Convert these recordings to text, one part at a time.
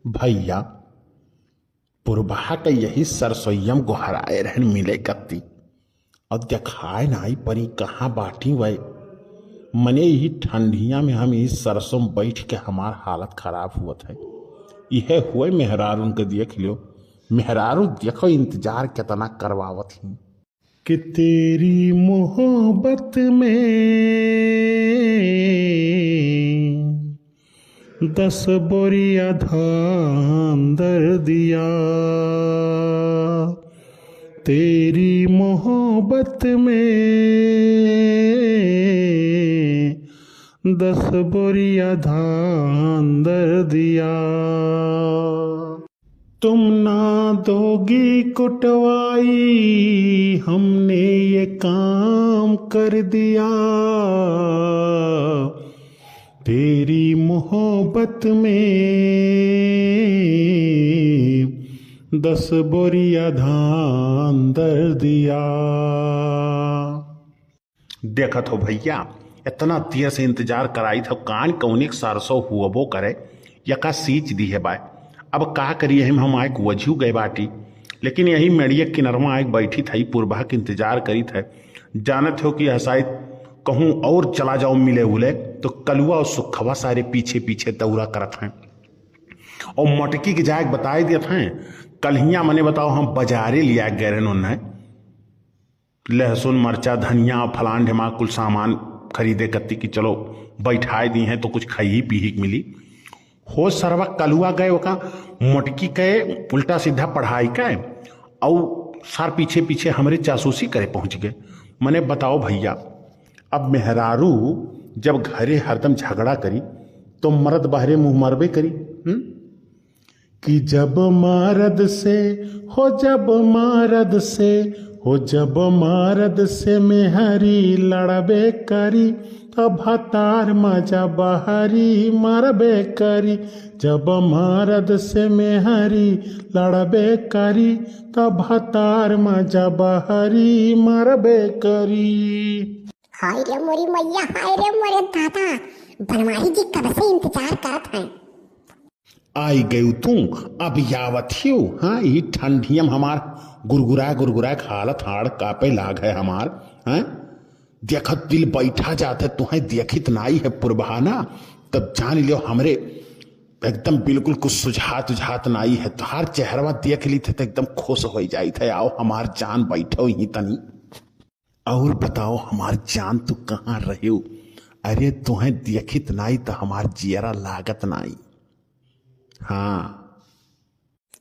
भैया पुरबहा के यही सरसोईयम गोहराए रहन मिले कत्ती और दिखाए नाई परी कहाँ बाटी वै मने ही ठंडिया में हम इस सरसों में बैठ के हमार हालत खराब हुआ है। यह हुए मेहरारू उनके देख लियो, मेहरारू देखो इंतजार कितना करवावत ही कि तेरी मोहब्बत में 10 बोरिया धान दर दिया, तेरी मोहब्बत में 10 बोरिया धान दर दिया। तुम ना दोगी कुटवाई हमने ये काम कर दिया, तेरी मोहब्बत में 10 बोरिया धान दर दिया। देखा तो भैया इतना देर से इंतजार कराई था, कान कौनिक सरसों हुआबो करे यका सींच दी है बाय। अब का करिए हम आए वजू गए बाटी, लेकिन यही मेड़िया किनरवा आए बैठी थी पुरबा के इंतजार करी थे। जानत हो कि शायद कहूँ और चला जाओ मिले उले तो कलुआ और सुखवा सारे पीछे पीछे दौरा करत हैं और मटकी के जाए बताए देते हैं। कलहिया मने बताओ हम बाजारे लिया गए रहे उन्हें लहसुन मरचा धनिया फलान ढमा कुल सामान खरीदे कत्ती कि चलो बैठाए दी हैं तो कुछ खाई पी मिली हो। सरवा कलुआ गए वका मटकी के उल्टा सीधा पढ़ाई के और सार पीछे पीछे हमारे जासूसी करे पहुंच गए। मने बताओ भैया अब मेहरारू जब घरे हरदम झगड़ा करी तो मर्द बाहरे मुंह मरबे करी कि जब मर्द से हो जब मर्द से हो जब मर्द से मेहरी लड़बे करी तब हतार मजा बहरी मरबे करी, जब मर्द से मेहरी लड़बे करी तब हतार मजा बहरी मरबे करी। हाय रे मोरी मैया, हाय रे मोरे दादा, बनवारी जी कब से इंतजार करत हैं। आई गई तू अब यावत हियो। हाँ ये ठंडियम हमार गुरगुरा हालत हाड़ कापे लाग है हमार। हाँ देखत दिल बैठा जाते तुम्हें देखित नाई है पुरबहाना तब जान लियो हमरे एकदम बिल्कुल कुछ सुझात नाई है। तुहार चेहरवा देख ली थे तो एकदम खुश हो जाई थे। आओ हमार जान बैठो ही तनी और बताओ हमार जान तू कहाँ रहे हो। अरे तुम्हें देखित नाई तो हमार जियरा लागत नाई। हाँ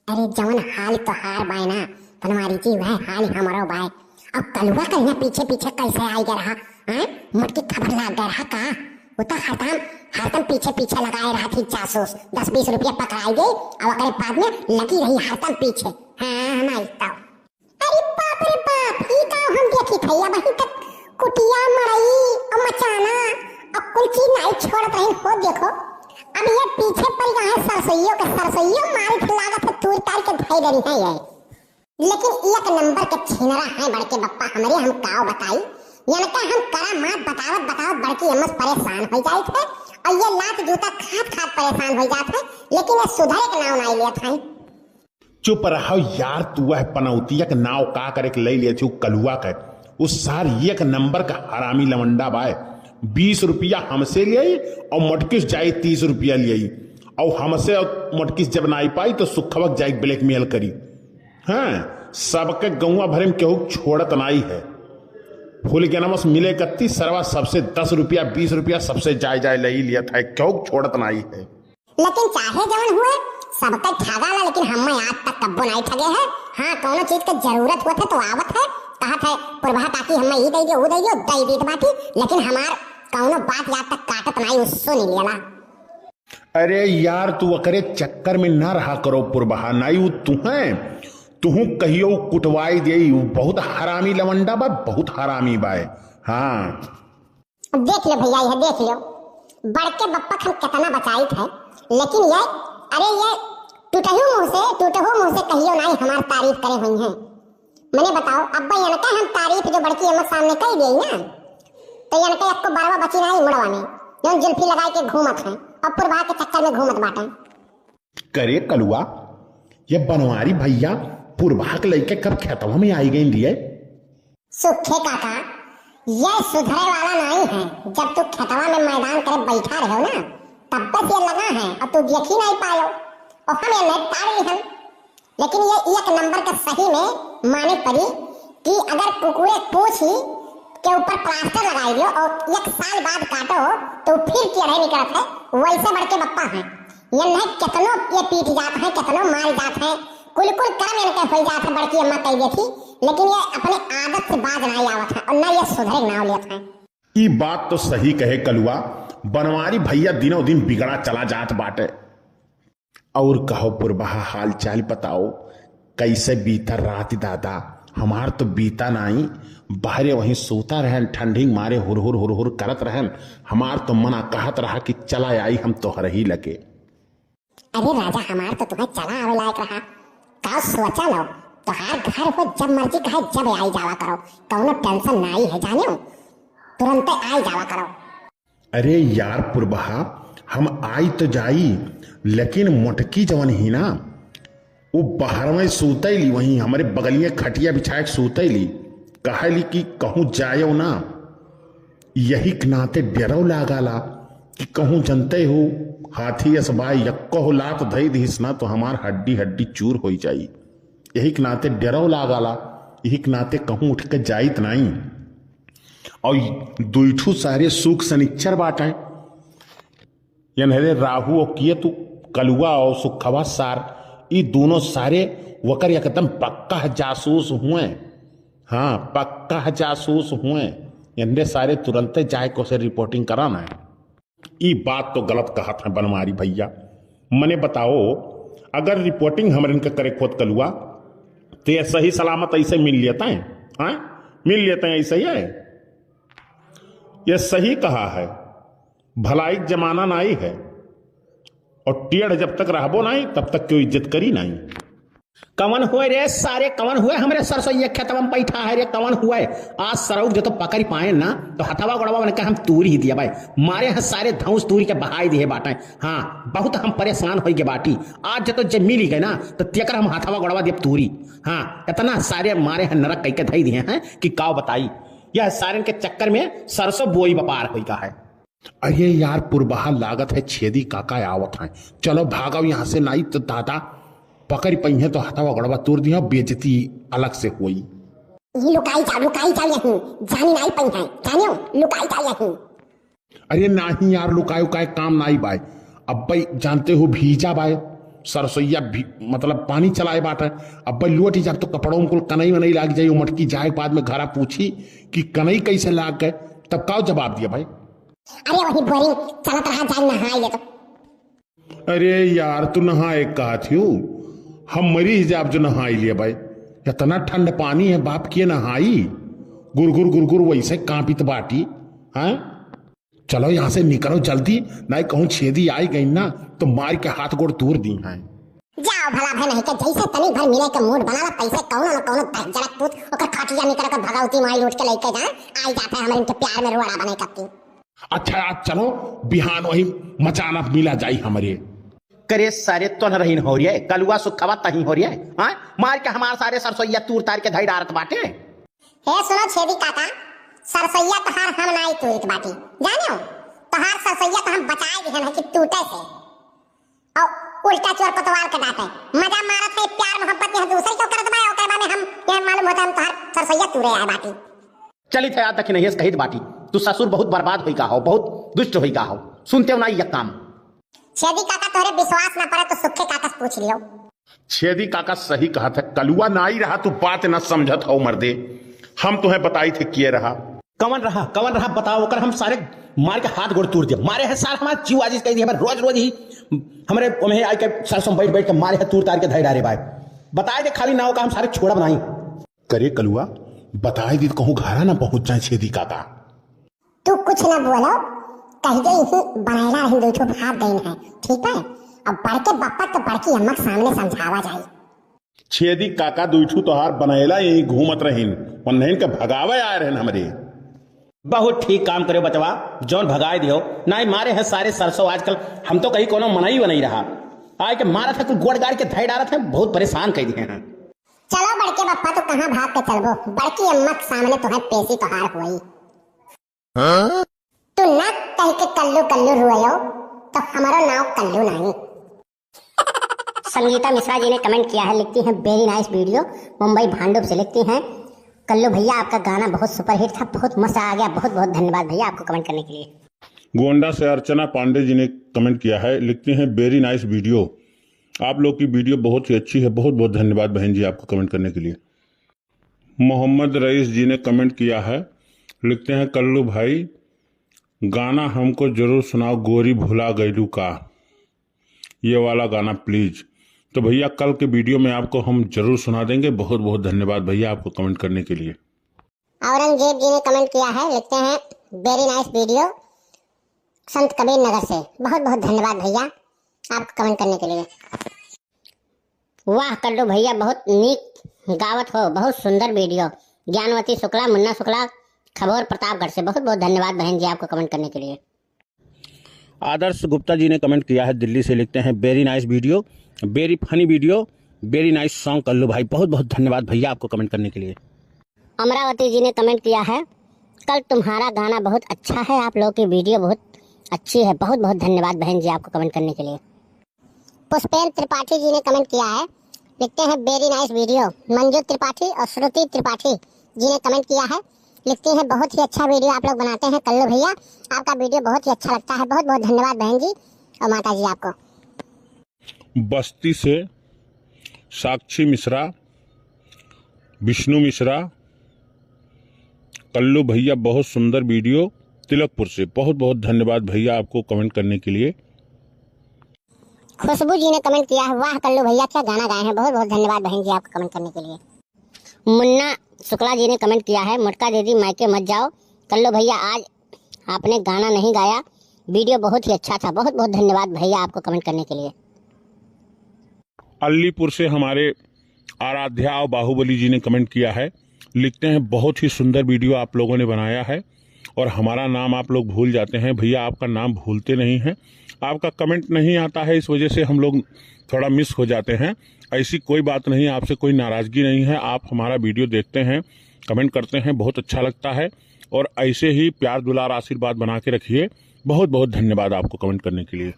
अरे जवन हाल तो हार बाय ना बनवारी जी वह हाल हमारो बाय। अब कलुआ कहीं पीछे पीछे कैसे आई गया रहा हैं? मुटकी खबर लाग गया रहा का वो तो हरदम पीछे पीछे लगाए रहा थी जासूस। 10-20 रुपया पकड़ाई गई और अगले बाद में लगी रही हरदम पीछे। हाँ हमारी तो अरे बाप रे बाप ई का हम देखी थी अब वहीं तक कुटिया मड़ई और मचाना और कुल चीज नहीं छोड़त रही हो। देखो अब ये पीछे पड़ गया है सरसोइयो मारी लागत है तूर तार के धई डरी है ये। लेकिन एक नंबर के छीनरा है बड़के बप्पा हमरे। हम काव बताई यनका हम करा मात बतावत बड़की एमस परेशान हो जाई थे और ये लात जूता खात परेशान हो जात है, लेकिन ये सुधरे के नाव नहीं लिया था। चुप रहो यार, तू वह पनौतिया के नाव का करे के ले लिए कलुआ के उस सार एक नंबर का हरामी लवंडा बाय। 20 रुपया हमसे लिए और मटकिस जाए 30 रुपया लिए और हमसे मटकिस जब ना आई पाई तो सुखवक जाए ब्लैकमेल करी। हाँ सबके गौवा भरे में केहू छोड़त नाई है। फूल के नमस मिले कत्ती सरवा सबसे 10 रुपया 20 रुपया सबसे जाय ले लिया था, केहू छोड़त नाई है। लेकिन चाहे जवन हुए सबका ठगा ला, लेकिन हम आज तक कब्बो नहीं ठगे है। हाँ कोनो चीज के जरूरत होते तो आवत है कहत है पुरबा ताकि हमें ई दे दियो वो दे दियो दई देत बाटी, लेकिन हमार कौनो बात याद तक काटत नहीं उससे नहीं लेला। अरे यार तू अकरे चक्कर में ना रहा करो पुरबहा नाई वो तुहू कहियो कुटवाई दे बहुत हरामी लवंडा बा, बहुत हरामी बाय। हाँ देख लो भैया यह देख लो बड़के बप्पा हम कितना बचाई थे, लेकिन ये अरे ये टूटहू मुंह से कहियो नहीं हमार तारीफ करे हुई हैं। मैंने बताओ अब यनका हम तारीफ जो बड़की एमस सामने कही दी ना तो यनका आपको बरवा बची नहीं मुड़वा में जो जुल्फी लगाई के घूमत है और पुरबा के चक्कर में घूमत बाटे। करे कलुआ, ये बनवारी भैया पुरभाग लेके कब खेतवा में आई गई दिए? सुखे काका, यह सुधरे वाला नहीं है। जब तू खेतवा में मैदान करे बैठा रहो ना, तब तक ये लगा है और तू देख ही नहीं पायो और हम ये नहीं पार ली हम। लेकिन ये एक नंबर का सही में माने पड़ी कि अगर कुकुरे पूछी के ऊपर प्लास्टर लगाई दियो और 1 साल बाद काटो तो फिर टेढ़े निकलत है, वैसे बढ़ के बप्पा है। ये नहीं कितनो ये पीट जात है, कितनो मार जात है, कुल कर्म इनके हो जात है। बड़की अम्मा कही थी, लेकिन ये अपने आदत से बाज नहीं आवत है और न ये सुधरे नाव लेत है। ये बात तो सही कहे कलुआ, बनवारी भैया दिनों दिन बिगड़ा चला जात बाटे। और कहो पुरबहा हाल चाल बताओ, कैसे बीता रात दादा? हमार तो बीता नहीं, बाहरे वहीं सोता रहन, ठंडी मारे हुरहुर हुरहुर करत रहन। हमार तो मना कहत रहा कि चला आई हम तोहर ही लगे। अरे राजा, हमार तो तुम्हें चला आवे लायक रहा। का सोचा लो, तोहार घर हो जब मर्जी कहे जब आई जावा करो, कौनो टेंशन नहीं है जानियो, तुरंत आई जावा करो। अरे यार पुरबहा, हम आई तो जाई, लेकिन मोटकी जवन ही ना, वो बाहर में सूतैली, वहीं हमारे बगलिए खटिया बिछाए सूतैली, कहली कि कहूँ जायो ना। यही के नाते डरो लागला कि कहूँ जनते हो हाथी असबाई यक्को हो लात धई दिस ना तो हमार हड्डी हड्डी चूर हो जाई। यही के नाते डरो लागला, यही के नाते कहूँ उठ के जाइत नहीं। और दुईठू सारे सुख सनिच्चर बाटे, यानी राहु और किए तू कलुआ और सुखवा सार, ये दोनों सारे वकर एकदम पक्का जासूस हुए। हाँ, पक्का जासूस हुए, यानी सारे तुरंत जाए को से रिपोर्टिंग कराना है। ये बात तो गलत कहा था बनवारी भैया। मने बताओ, अगर रिपोर्टिंग हमारे इनका करे खोद कलुआ तो ये सही सलामत ऐसे मिल लेता है? हाँ, मिल लेते हैं ऐसे ही है। ये सही कहा है, भलाई जमाना नहीं है और टेढ़ जब तक रहबो नहीं तब तक कोई इज्जत करी नहीं। कवन हुए रे सारे, कवन हुए हमरे सरसोईया खेतवा में बैठा है रे, कवन हुए? आज सरऊ जो तो पकड़ पाए ना तो हथवा गड़वा बन के हम तूरी ही दिया भाई, मारे हैं सारे धौस तूरी के बहाई दिए बाटे। हाँ, बहुत हम परेशान हो गए बाटी। आज जो तो जब मिल गए ना तो तेकर हम हथवा गड़वा दिए तूरी। हाँ, इतना सारे मारे हैं नरक कई के धई दिए हैं कि काव बताई। यह सारे के चक्कर में सरसों बोई व्यापार हो का है। अरे यार पुरबहा लागत है छेदी काका आवत है, चलो भागो यहाँ से, नहीं तो दादा पकड़ पहिए तो हथवा गड़वा तोड़ दिया, बेइज्जती अलग से हुई। लुकाई जाओ यहीं, जानी नहीं पई है जानियो, लुकाई जाओ यहीं। अरे नहीं यार, लुकाए उकाए काम नहीं बाय। अब भाई जानते हो भीजा बाय सरसोईया मतलब पानी चलाए बाटे। अब भाई लौट जब तो कपड़ों को कनई वनई लाग जाई, मटकी जाए बाद में घरा पूछी कि कनई कैसे लाग गए, तब का जवाब दिया भाई? अरे वही बोरिंग चलत रहा, जाए नहाए ले तो। अरे यार तू नहाए कहा थी, हम मरी हिजाब जो नहाई लिया भाई। इतना ठंड पानी है, बाप किए नहाई, गुरगुर गुरगुर वैसे कांपित बाटी। हाँ, चलो यहाँ से निकलो जल्दी, नहीं कहूँ छेदी आई गई ना तो मार के हाथ गोड़ तोड़ दी हैं। जाओ भला भाई, नहीं के जैसे तनी भर मिले के मूड बना ला, पैसे कौनो न कौनो जड़क पूत ओकर खाटिया निकल के भगावती माई लूट के लेके जा आई जाता है, हमारे इनके प्यार में रुआड़ा बने करती। अच्छा आज चलो बिहान वही मचाना मिला जाई हमारे। करे सारे तो न रही हो रही है, कलुआ सुखवा तही हो रही है। हाँ, मार के हमारे सारे सरसोईया तूर तार के धई डारत बाटे। हे सुनो छेदी काका, सरसैया तहार हम नहीं टूट बाटी जानियो, तहार सरसैया तो हम बचाए दिहन है कि टूटे से और उल्टा चोर कोतवाल के डाटे मजा मारत है, प्यार मोहब्बत यह दूसरे को करत बा, ओकर में हम यह मालूम होता हम तहार सरसैया तूरे आए बाटी। चली थे याद तक नहीं कहित बाटी, तू ससुर बहुत बर्बाद हुई का हो, बहुत दुष्ट हुई का हो, सुनते हो ना ये काम। छेदी काका तोरे विश्वास न पड़े तो सुखे काका से पूछ लियो। छेदी काका सही कहा था, कलुआ ना ही रहा तू बात न समझत हो मर्दे, हम तुम्हें बताई थे किए रहा। कवन रहा बताओ, कर हम सारे मार के हाथ गोड़ तोड़ दिए, मारे हैं सार हमारे जीव आजीज कह दिए, रोज रोज ही हमारे उन्हें आई के सरसों बैठ बैठ के मारे हैं तूर तार के धई डारे भाई। बताए दे खाली ना हो का हम सारे छोड़ा बनाई। करे कलुआ बताए दी कहूँ घरा ना पहुंच जाए छेदी काका। तू कुछ न बोलो, कह दे इसी बनैला रही दो ठो भाग गई है, ठीक है? अब बड़के बप्पा तो बड़की अम्मा सामने समझावा जाए। छेदी काका दुईठू तोहार बनैला यही घूमत रहीन, पन्नहीन के भगावे आए रहन हमरे। बहुत ठीक काम करे बचवा, जौन भगाए दियो ना ही मारे हैं सारे सरसों। आजकल हम तो कहीं कोनो मनाई नहीं रहा, आए के मारा था तू गोड़ गाड़ के धै डाला था, बहुत परेशान कर दिए हैं। चलो बड़के बप्पा तो कहाँ भाग के चलबो, बड़की अम्मा के सामने तो है पेशी तो हार हुई। तू ना कह के कल्लू कल्लू रुआयो तो हमारा नाव कल्लू नहीं। संगीता मिश्रा जी ने कमेंट किया है, लिखती हैं very nice video, Mumbai Bhandup से लिखती हैं, कल्लू भैया आपका गाना बहुत सुपरहिट था, बहुत मजा आ गया, बहुत बहुत धन्यवाद भैया आपको कमेंट करने के लिए। गोंडा से अर्चना पांडे जी ने कमेंट किया है, लिखते हैं वेरी नाइस वीडियो, आप लोग की वीडियो बहुत ही अच्छी है, बहुत बहुत धन्यवाद बहन जी आपको कमेंट करने के लिए। मोहम्मद रईस जी ने कमेंट किया है, लिखते हैं कल्लू भाई गाना हमको जरूर सुनाओ, गोरी भुला गईलू का, ये वाला गाना प्लीज। तो भैया कल के वीडियो में आपको हम जरूर सुना देंगे। बहुत बहुत धन्यवाद भैया आपको कमेंट करने के लिए। औरंगजेब जी ने कमेंट किया है, लिखते हैं वेरी नाइस वीडियो, संत कबीर नगर से, बहुत बहुत धन्यवाद भैया आपको कमेंट करने के लिए। वाह कल्लू भैया बहुत नीक गावत हो, बहुत सुंदर वीडियो। ज्ञानवती शुक्ला, मुन्ना शुक्ला, खबोर प्रतापगढ़ से, बहुत बहुत धन्यवाद बहन जी आपको कमेंट करने के लिए। आदर्श गुप्ता जी ने कमेंट किया है दिल्ली से, लिखते हैं very nice video, very funny video, very nice song Kallu भाई, बहुत बहुत धन्यवाद भैया आपको कमेंट करने के लिए। अमरावती जी ने कमेंट किया है, कल तुम्हारा गाना बहुत अच्छा है, आप लोगों की वीडियो बहुत अच्छी है, बहुत बहुत धन्यवाद बहन जी आपको कमेंट करने के लिए। पुष्पेंद्र त्रिपाठी जी ने कमेंट किया है, लिखते हैं very nice video, Manju Tripathi और श्रुति त्रिपाठी जी ने कमेंट किया है, लिखती हैं बहुत ही अच्छा वीडियो आप लोग बनाते हैं कल्लू भैया, आपका वीडियो बहुत ही अच्छा लगता है, बहुत बहुत धन्यवाद बहन जी और माता जी आपको। बस्ती से साक्षी मिश्रा, विष्णु मिश्रा, कल्लू भैया बहुत सुंदर वीडियो, तिलकपुर से, बहुत बहुत धन्यवाद भैया आपको कमेंट करने के लिए। खुशबू जी ने कमेंट किया है, वाह कल्लू भैया क्या गाना गाए हैं, बहुत बहुत धन्यवाद बहन जी आपको कमेंट करने के लिए। मुन्ना शुक्ला जी ने कमेंट किया है, मुटका दीदी मायके मत जाओ, कल्लू भैया आज आपने गाना नहीं गाया, वीडियो बहुत ही अच्छा था, बहुत बहुत धन्यवाद भैया आपको कमेंट करने के लिए। अलीपुर से हमारे आराध्या और बाहुबली जी ने कमेंट किया है, लिखते हैं बहुत ही सुंदर वीडियो आप लोगों ने बनाया है और हमारा नाम आप लोग भूल जाते हैं, भैया आपका नाम भूलते नहीं हैं, आपका कमेंट नहीं आता है, इस वजह से हम लोग थोड़ा मिस हो जाते हैं। ऐसी कोई बात नहीं, आपसे कोई नाराज़गी नहीं है, आप हमारा वीडियो देखते हैं, कमेंट करते हैं, बहुत अच्छा लगता है और ऐसे ही प्यार दुलार आशीर्वाद बना के रखिए। बहुत बहुत धन्यवाद आपको कमेंट करने के लिए।